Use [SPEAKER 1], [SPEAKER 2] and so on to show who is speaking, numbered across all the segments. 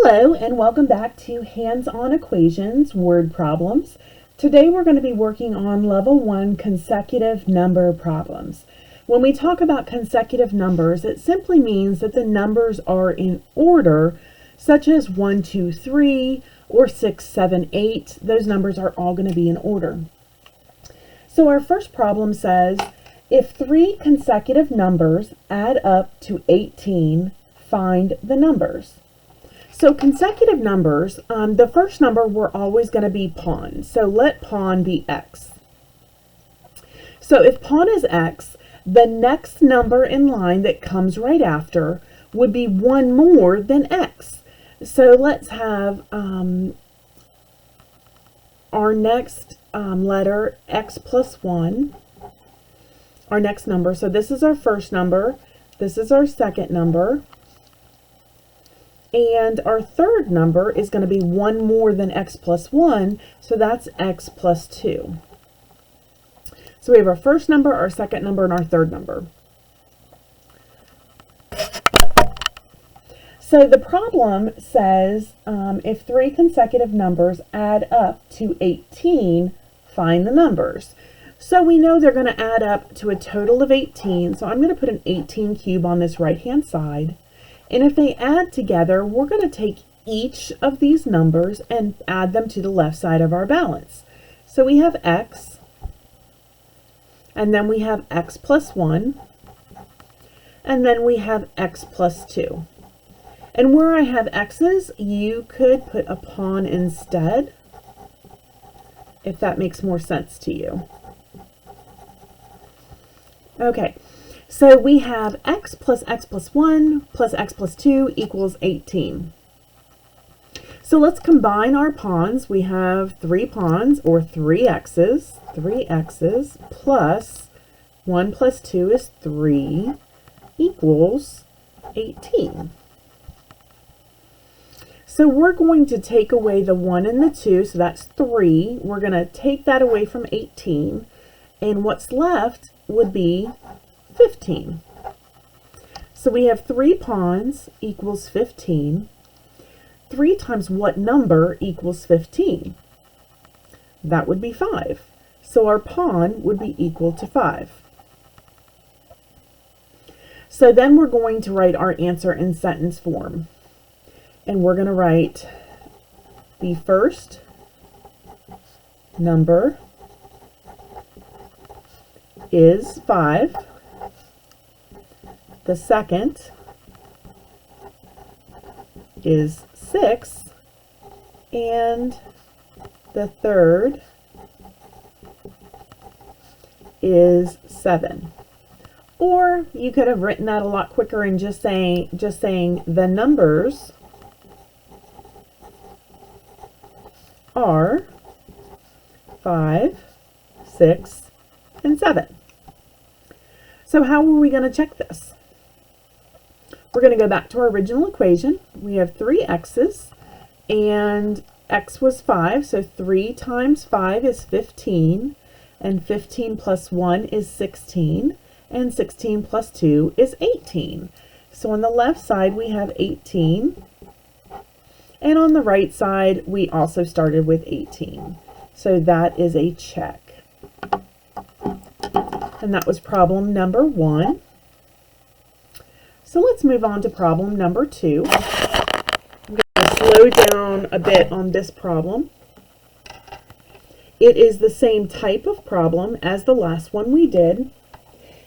[SPEAKER 1] Hello and welcome back to Hands-on Equations Word Problems. Today we're going to be working on Level 1 consecutive number problems. When we talk about consecutive numbers, it simply means that the numbers are in order, such as 1, 2, 3, or 6, 7, 8. Those numbers are all going to be in order. So our first problem says, if 3 consecutive numbers add up to 18, find the numbers. So consecutive numbers, the first number we're always going to be pawn. So let pawn be x. So if pawn is x, the next number in line that comes right after would be one more than x. So let's have our next letter, x plus 1, our next number. So this is our first number, this is our second number, and our third number is going to be one more than x plus 1, so that's x plus 2. So we have our first number, our second number, and our third number. So the problem says if 3 consecutive numbers add up to 18, find the numbers. So we know they're going to add up to a total of 18, so I'm going to put an 18 cube on this right-hand side. And if they add together, we're going to take each of these numbers and add them to the left side of our balance. So we have x, and then we have x plus 1, and then we have x plus 2. And where I have x's, you could put a pawn instead, if that makes more sense to you. Okay. So we have x plus 1 plus x plus 2 equals 18. So let's combine our pawns. We have 3 pawns, or 3 x's plus 1 plus 2 is 3 equals 18. So we're going to take away the 1 and the 2, so that's 3. We're going to take that away from 18, and what's left would be 15. So we have 3 pawns equals 15. 3 times what number equals 15? That would be 5. So our pawn would be equal to 5. So then we're going to write our answer in sentence form. And we're going to write the first number is 5. The second is 6, and the third is 7. Or you could have written that a lot quicker and just saying the numbers are 5, 6, and 7. So how are we going to check this? We're going to go back to our original equation. We have 3 x's, and x was 5, so 3 times 5 is 15, and 15 plus 1 is 16, and 16 plus 2 is 18. So on the left side we have 18, and on the right side we also started with 18. So that is a check. And that was problem number 1. So let's move on to problem number 2. I'm going to slow down a bit on this problem. It is the same type of problem as the last one we did.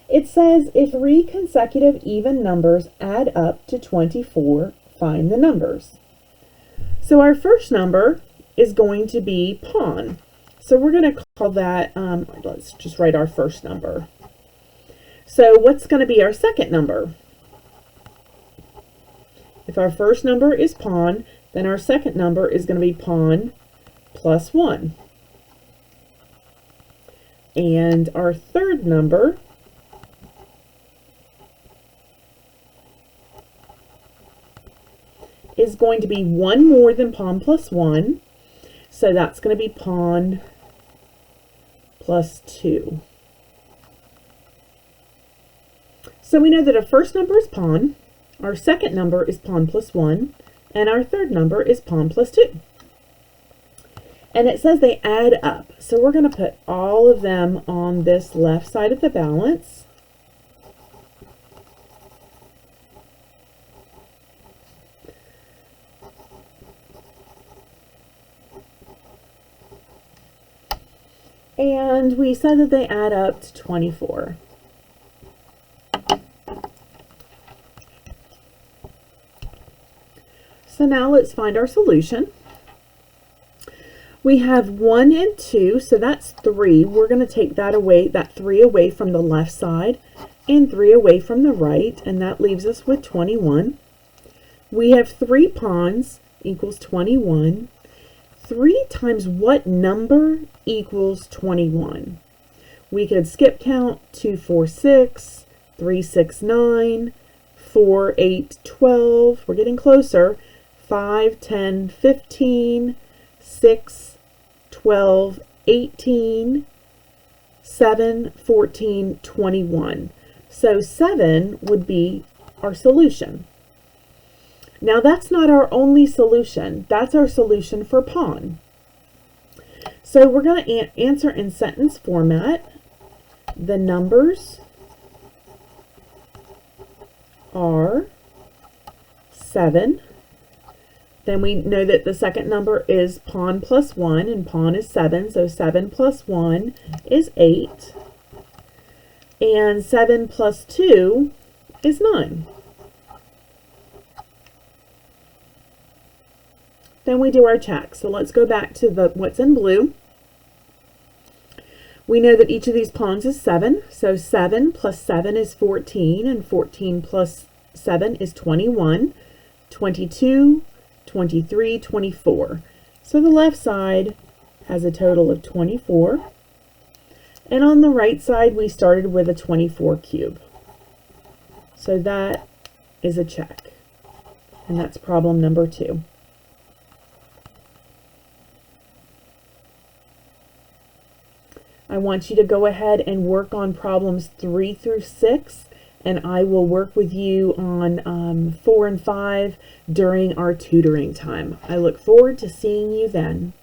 [SPEAKER 1] It says if 3 consecutive even numbers add up to 24, find the numbers. So our first number is going to be pawn. So we're going to call that, let's just write our first number. So what's going to be our second number? If our first number is pawn, then our second number is going to be pawn plus 1. And our third number is going to be one more than pawn plus 1. So that's going to be pawn plus 2. So we know that our first number is pawn, our second number is pawn plus 1, And our third number is pawn plus 2. And it says they add up. So we're going to put all of them on this left side of the balance. And we said that they add up to 24. So now let's find our solution. We have 1 and 2, so that's 3. We're going to take that 3 away from the left side and 3 away from the right, and that leaves us with 21. We have 3 pawns equals 21. 3 times what number equals 21? We could skip count 2, 4, 6, 3, 6, 9, 4, 8, 12. We're getting closer. 5, 10, 15, 6, 12, 18, 7, 14, 21. So 7 would be our solution. Now that's not our only solution. That's our solution for pawn. So we're going to answer in sentence format. The numbers are 7. Then we know that the second number is pawn plus 1, and pawn is 7, so 7 plus 1 is 8. And 7 plus 2 is 9. Then we do our check. So let's go back to what's in blue. We know that each of these pawns is 7, so 7 plus 7 is 14, and 14 plus 7 is 21, 22, 23, 24. So the left side has a total of 24. And on the right side, we started with a 24 cube. So that is a check. And that's problem number 2. I want you to go ahead and work on problems 3 through 6, and I will work with you on 4 and 5 during our tutoring time. I look forward to seeing you then.